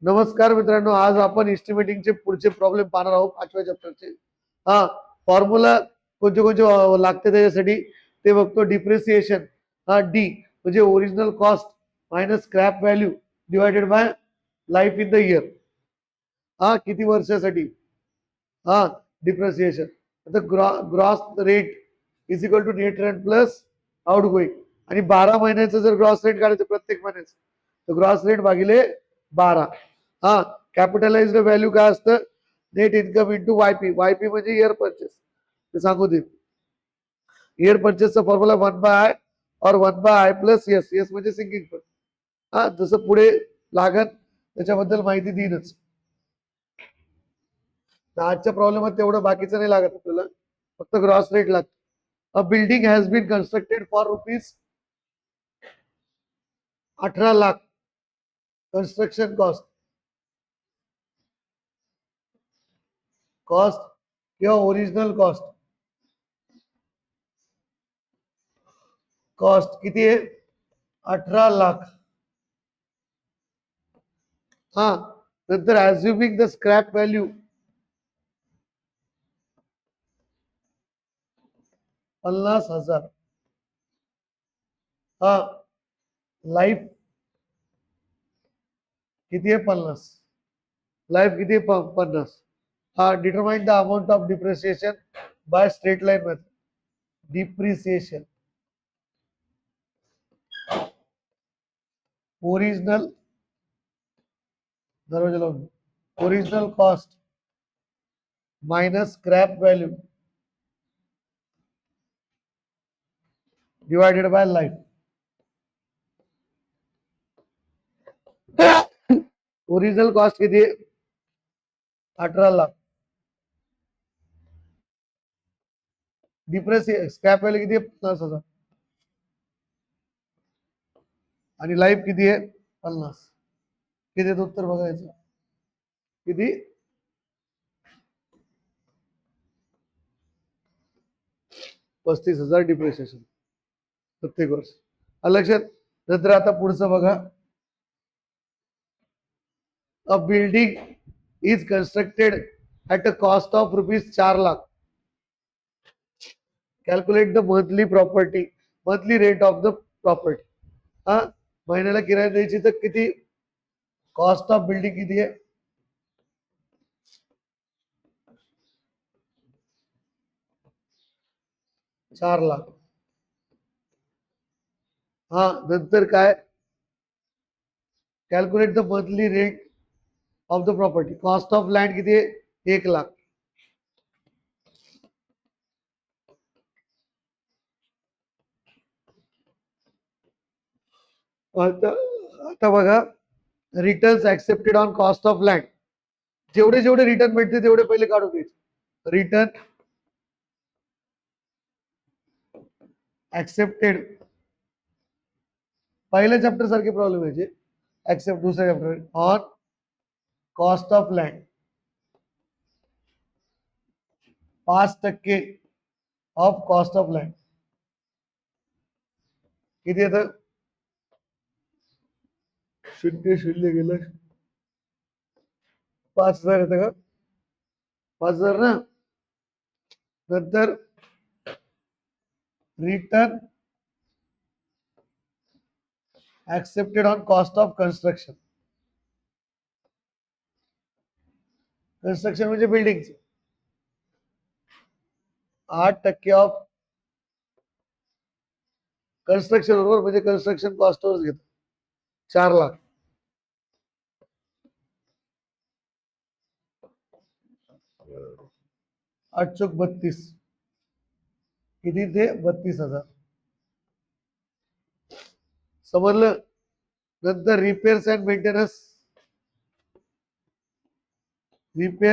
नमस्कार मित्रांनो, आज आपण एस्टिमेटिंगचे पुढचे प्रॉब्लेम पाहणार आहोत 5व्या चॅप्टरचे. हा फॉर्म्युला कोणते कोणते लागते त्याच्यासाठी ते बघतो. डिप्रिसिएशन हा डी म्हणजे original cost minus scrap value divided by life in the year. हा किती वर्षासाठी हा डिप्रिसिएशन. आता gross rate is equal to net rent plus outgoing आणि 12 महिन्याचं जर ग्रॉस रेट काढायचं प्रत्येक महिन्याचं तर ग्रॉस रेट भागिले 12. हा कॅपिटलाइज्ड व्हॅल्यू काय असतं? Net income into YP. YP म्हणजे इयर परचेस. ते सांगू दे. इयर परचेसचा फॉर्म्युला 1/i और 1/i प्लस एस. एस म्हणजे सिंकिंग फंड. हा जसं पुढे लागत त्याच्याबद्दल माहिती देईनच. आजच्या प्रॉब्लेमात तेवढं बाकीचं नाही लागत आपल्याला, फक्त ग्रॉस रेट लागतं. A building has been constructed for rupees 18 lakh. Construction cost किंवा ओरिजिनल कॉस्ट किती आहे? 18 लाख. हा नंतर ॲज्युमिंग द स्क्रॅप व्हॅल्यू 50,000. हा लाईफ किती आहे? 50. लाईफ किती आहे? 50. हा determine the amount of depreciation by straight line method. Depreciation original दरवाजा लावून original cost minus scrap value divided by life. Original cost किती आहे? 18 लाख. स्क्रॅप व्हॅल्यू किती आहे? 50,000. आणि लाईफ किती आहे? 50. किती उत्तर बघायचं किती? 35,000 डिप्रिसिएशन प्रत्येक वर्ष. लक्षात. नंतर आता पुढचं बघा. A building is constructed at a cost of rupees 4 lakh. Calculate the monthly rate of the property. हा महिन्याला किराया द्यायची तर किती? कॉस्ट ऑफ बिल्डिंग किती आहे? 4 लाख. हा नंतर काय? Calculate the monthly rate of the property. Cost of land किती आहे? 1 लाख. आता बघा. Returns accepted on cost of land. जेवढे जेवढे रिटर्न भेटते तेवढे पहिले काढून घ्यायचे. रिटर्न ऍक्सेप्टेड पहिल्या चॅप्टर सारखे प्रॉब्लेम व्हायचे. ऍक्सेप्ट दुसऱ्या chapter on cost of land 5% of cost of land किती येतं? 0 गेलं. 5,000 येतं का? 5,000 ना. नंतर return accepted on cost of construction. Construction म्हणजे बिल्डिंगचे 8% ऑफ कन्स्ट्रक्शन बरोबर, म्हणजे कन्स्ट्रक्शन कॉस्टवरच घेतो. 4 लाख. 8 चोक 32 किती? ते 32,000. समजलं. नंतर repair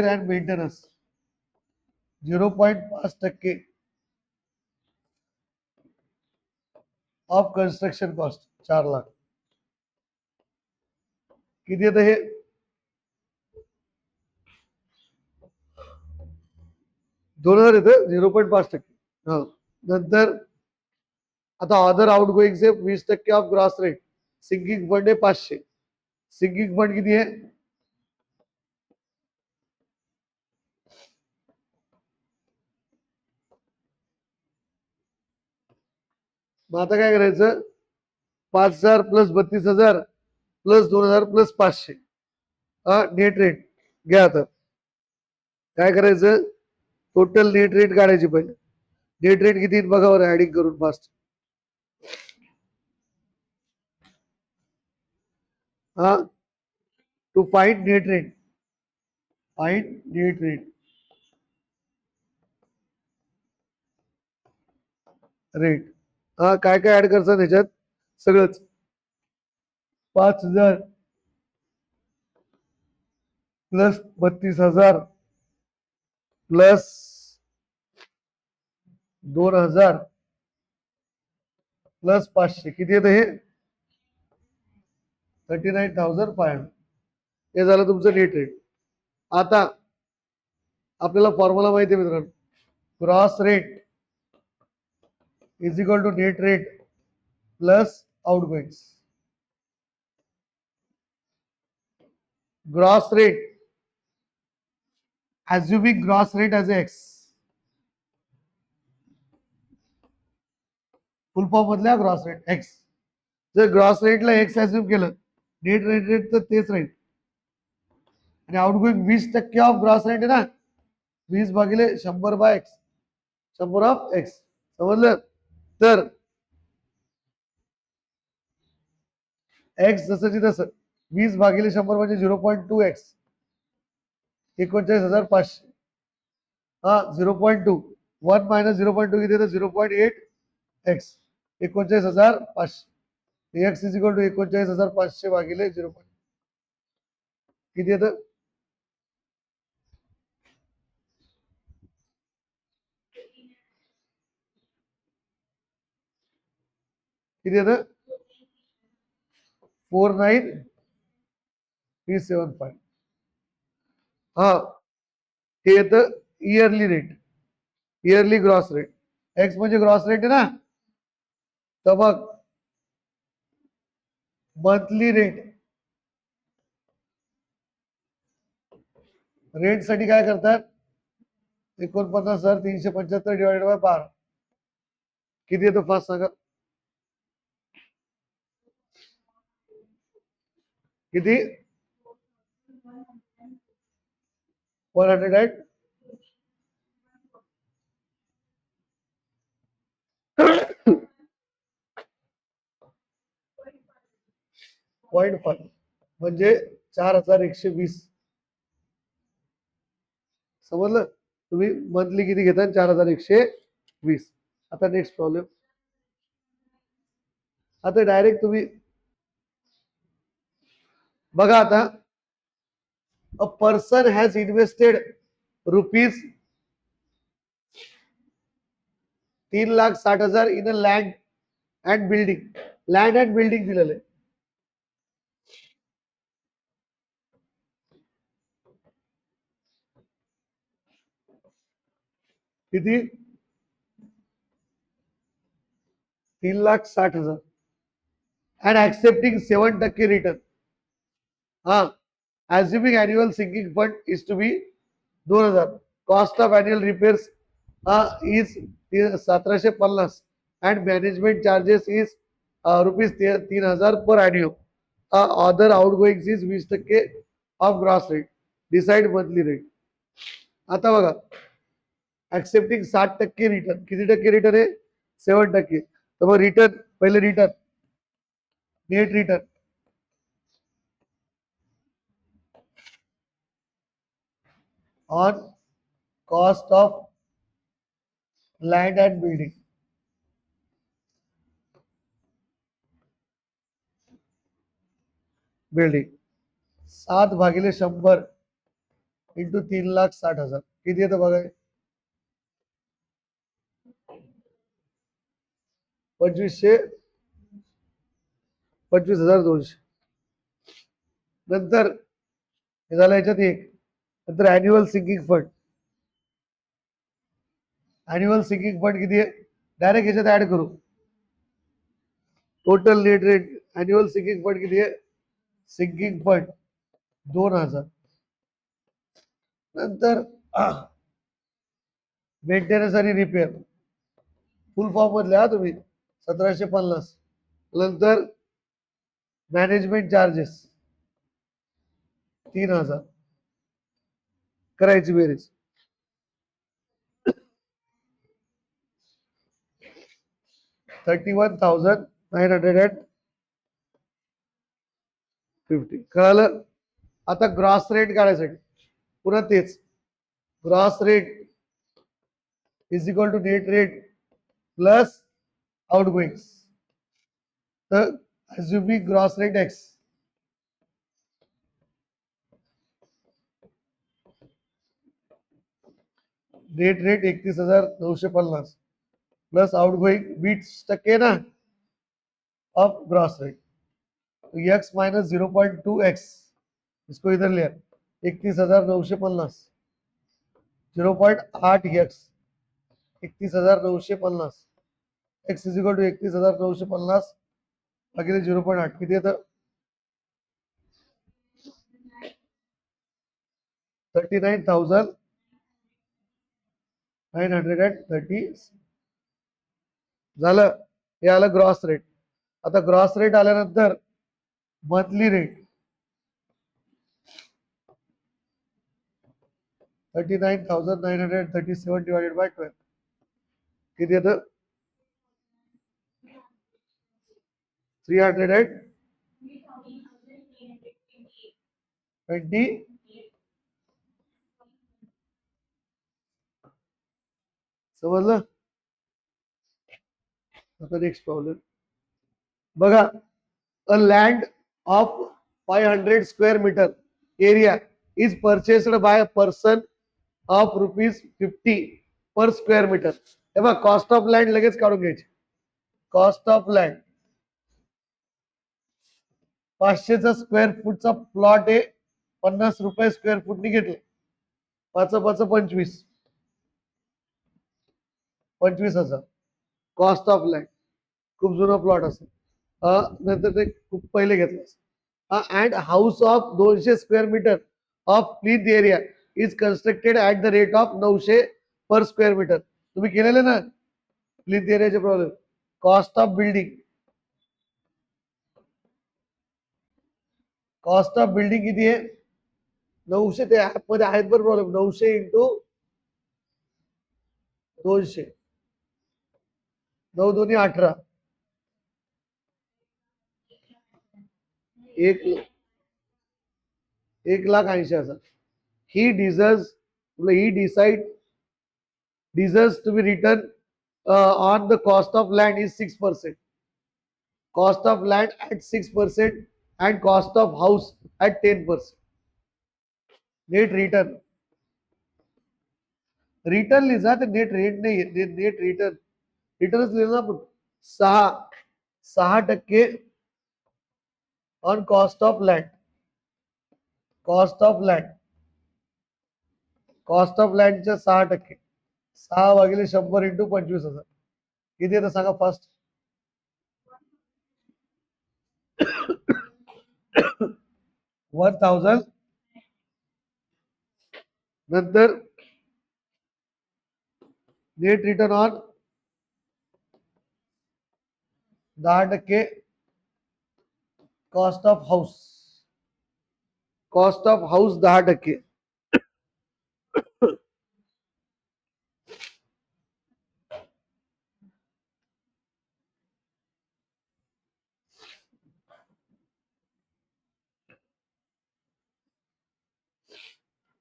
and maintenance 0.5% of construction cost 4 lakh. किती येतं हे? 2,000 येतं. 0.5%. हा नंतर आता अदर आउट गोईंगचे 20% of gross rate. Sinking fund आहे 500. सिंकिंग फंड किती आहे? मग आता काय करायचं, 5,000 प्लस 32,000 प्लस 2,000 प्लस 500 हा नेट रेट घ्या. आता काय करायचं, टोटल नेट रेट काढायची पहिले. नेट रेट किती बघा बरं ऍडिंग करून फास्ट. हा to find net rate, find net rate हा काय काय ऍड करायचं त्याच्यात सगळंच. 5,000 प्लस 32,000 प्लस 2,000 प्लस 500 किती येतं हे 39,500. हे झालं तुमचं नेट रेट. आता आपल्याला फॉर्म्युला माहिती आहे मित्रांनो, gross rate is equal to net rate plus outgoings. Gross rate assuming gross rate as x, full form मधल्या ग्रॉस रेट एक्स. जर ग्रॉस रेटला एक्स अज्युम केलं, नेट रेट तर तेच राहील. आणि आउटगोइंग 20% ऑफ ग्रॉस रेट आहे ना, 20 भागिले 100 बाय एक्स, 100 ऑफ एक्स. समजलं. तर एक्स जसंची तसं 20 भागिले 100 म्हणजे 0.2x, 39,500. हा 0.2, 1 मायनस 0.2 किती येतं 0.8x, 39,500. X is equal to 39,500 भागिले 0. किती येतं किती येतं 49,375. हा हे येतं yearly rate, yearly gross rate. X म्हणजे ग्रॉस रेट आहे ना, तर मग मंथली रेट, रेट साठी काय करतात 49,375 डिवाइडेड बाय 12. किती येतं फास्ट सांगा किती 100 0.5 म्हणजे 4,120. समजलं. तुम्ही मंथली किती घेता 4,120. आता नेक्स्ट प्रॉब्लेम. आता डायरेक्ट तुम्ही बघा. आता a person has invested rupees 3,60,000 in a land and building. Land and building दिलेलं आहे. किती 3,60,000 अँड ऍक्सेप्टिंग 7% रिटर्न. हा assuming annual sinking fund is to be 2,000. Cost of annual repairs is 1,750 and management charges is rupees 3,000 per annum. Other outgoings is 20% of gross rate. Decide monthly rate. आता बघा accepting 60% return. किती टक्के return आहे 7%. तर मग return पहिले return net return on cost of land and building. Building 7 भागिले 100 into 3,60,000 किती येतं बघा 25,200. नंतर हे झालं याच्यात एक. नंतर annual sinking fund. Annual sinking fund किती आहे डायरेक्ट याच्यात ऍड करू. Total net rate annual sinking fund किती आहे सिंकिंग फंड 2,000. नंतर मेंटेनन्स आणि रिपेअर फुल फॉर्म मधले हा तुम्ही 1750. नंतर मॅनेजमेंट चार्जेस 3000. करायची बेरीज. 31,950. कळालं. आता ग्रॉस रेट काढायसाठी पुन्हा तेच gross rate is equal to net rate plus outgoing. तर assuming gross rate X, net rate 31,950 plus outgoing 20% ना of gross rate, X minus 0.2x, इसको इधर लिया 31,950 0.8x 31,950 x is equal to 31,950 भागिले 0.8 किती येतं 39,930. झालं. हे आलं ग्रॉस रेट. आता ग्रॉस रेट आल्यानंतर मंथली रेट 39,937 डिवाइडेड बाय 12 किती येतं 320. समजलं. आता नेक्स्ट प्रॉब्लेम बघा. A land of 500 square metre area is purchased by a person of ₹50 per square metre. हे बघ कॉस्ट ऑफ लँड लगेच काढून घ्यायची. कॉस्ट ऑफ लँड 500चा स्क्वेअर फूटचा प्लॉट आहे, ₹50 स्क्वेअर फूटनी घेतले. 5 5 25, 25,000 कॉस्ट ऑफ लँड. खूप जुना प्लॉट असेल. नंतर ते खूप पहिले घेतलं. And house of 200 square metre of plinth area is constructed at the rate of 900 per square metre. तुम्ही केलेले ना प्लीथ एरियाचे problem. Cost of building, cost of building किती आहे 900. ते ऍप मध्ये आहेत बरं problem. 900 into 200, 9 2 18, 1,80,000. He deserves to be return on the cost of land is 6%. Cost of land at 6% and cost of house at 10%. Net return. Return लिहिजा तर net rate नाही, net return. रिटर्नच लिहिलं ना आपण. 6% on cost of land. Cost of land, cost of लँडच्या 6%. 6 भागिले 100 into 25,000 किती येतं सांगा फास्ट. 1,000. नंतर net return on 10% cost of house. Cost of house 10%.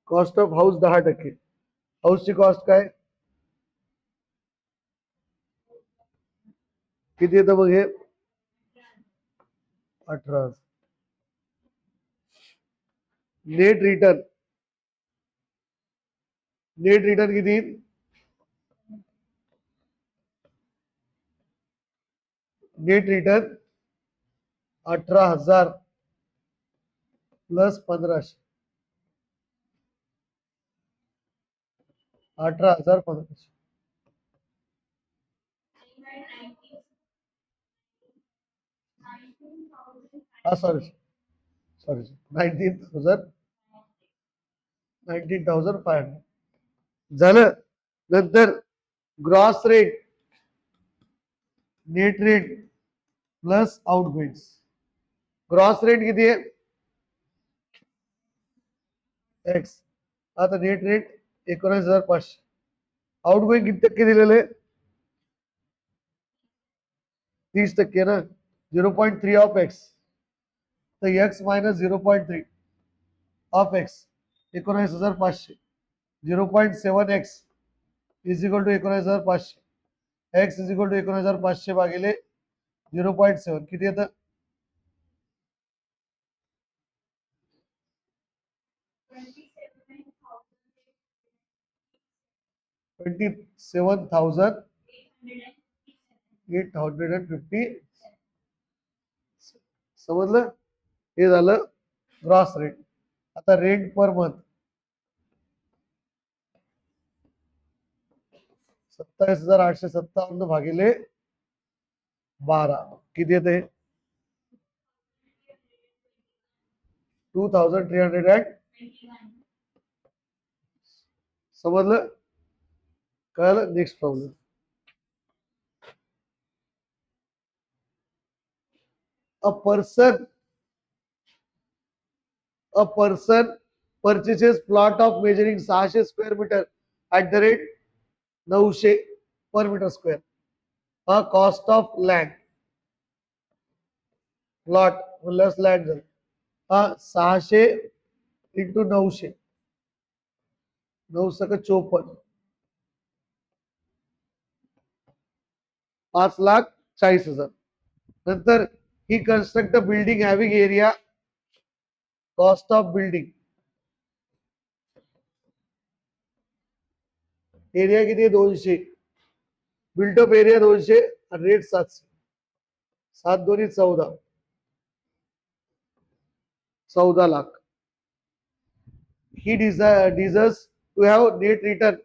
Cost of house 10%. हाऊसची कॉस्ट काय किती येतं बघ हे 18,000. नेट रिटर्न, नेट रिटर्न किती येईल नेट रिटर्न 18,000 प्लस 1,500. 18,500. हा सॉरी 19,500 झालं. नंतर gross rate net rate plus outgoing. Gross rate किती आहे एक्स. आता नेट रेट 19,500. आउटगोईंग किती टक्के दिलेले 30% ना. 0.3 ऑफ एक्स, तर x minus 0.3 of x 19,500. 0.7 x is equal to 19,500. X is equal to 19,500 भागिले 0.7 किती येतं 27,850. समजलं. हे झालं ग्रॉस रेट. आता रेंट पर मंथ 27,857 भागिले 12 किती येते 2,300. समजलं. कळलं. Next problem. A person purchases plot of measuring 600 square meter at the rate 900 per meter square. A cost of land plot plus land झालं. 600 इंटू 900 954 5,40,000. नंतर he construct a building having area. Cost of building area किती आहे 200. Built up area 200 आणि rate 700. 7 दोन्ही 14 14 lakh. He desires to have net return.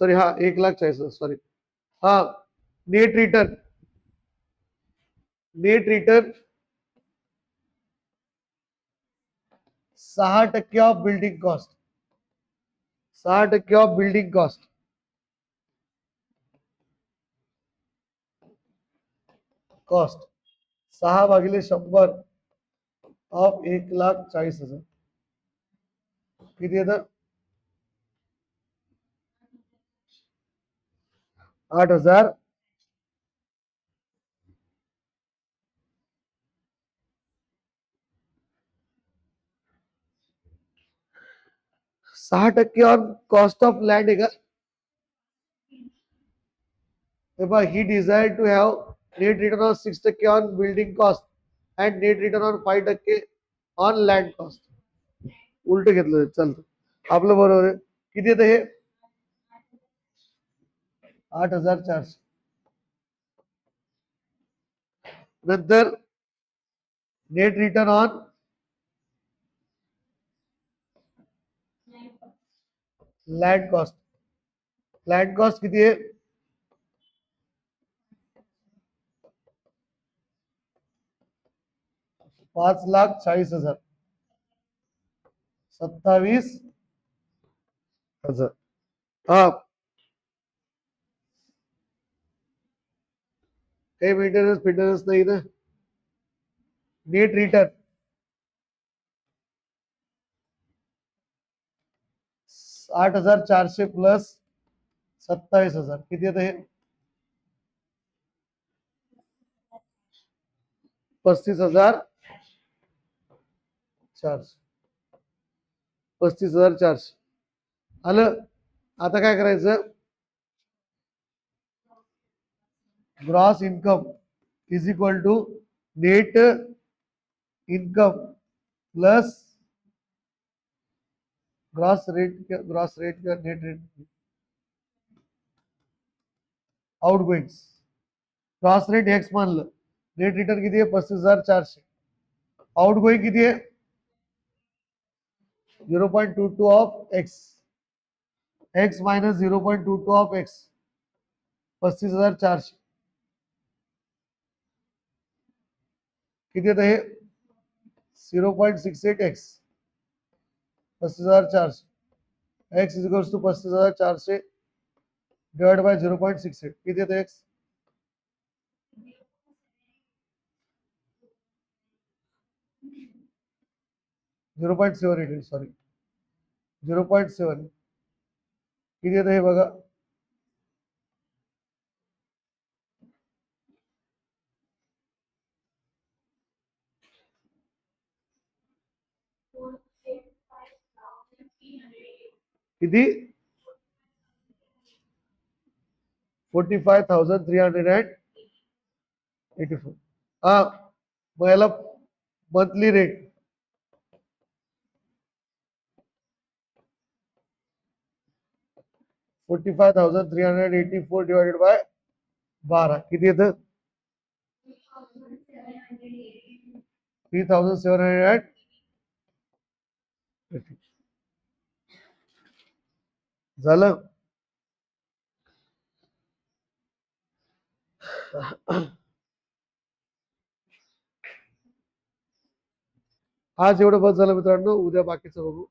Sorry, हा 1,40,000. Sorry, हा net return 6% of building cost. 6% of building cost. Cost 6 भागिले 100 of 1,40,000 किती येतं 8,000. 6% on cost of land आहे का. he desired to have net return of 6% on building cost and net return on 5% on land cost. उलट घेतलं चालतं. आपलं बरोबर आहे. किती येतं हे 8,400. नंतर net return on land cost. Land cost किती आहे 5,40,000. 27,000. हा काही मेंटेनन्स नाही ना. नेट रिटर्न 8,400 प्लस 27,000 किती येतं हे 35,400. 35,400 आलं. आता काय करायचं gross income is equal to net income plus gross rate का net rate outgoing. Gross rate X मानलं. नेट रिटर्न किती आहे 35,400. आउटगोइंग किती आहे 0.22 of X. X minus 0.22 of X 35,400 किती येतं हे 0.68 X 35,400. X is equals to 35,400 divide by 0.68 किती येतं एक्स 0.78 सॉरी 0.7 किती येतं हे बघा 45,384 हा मग याला मंथली रेट 45,384 डिवाइडेड बाय 12 किती येतं 3,780 झालं आज एवढं बस झालं मित्रांनो उद्या बाकीचं बघू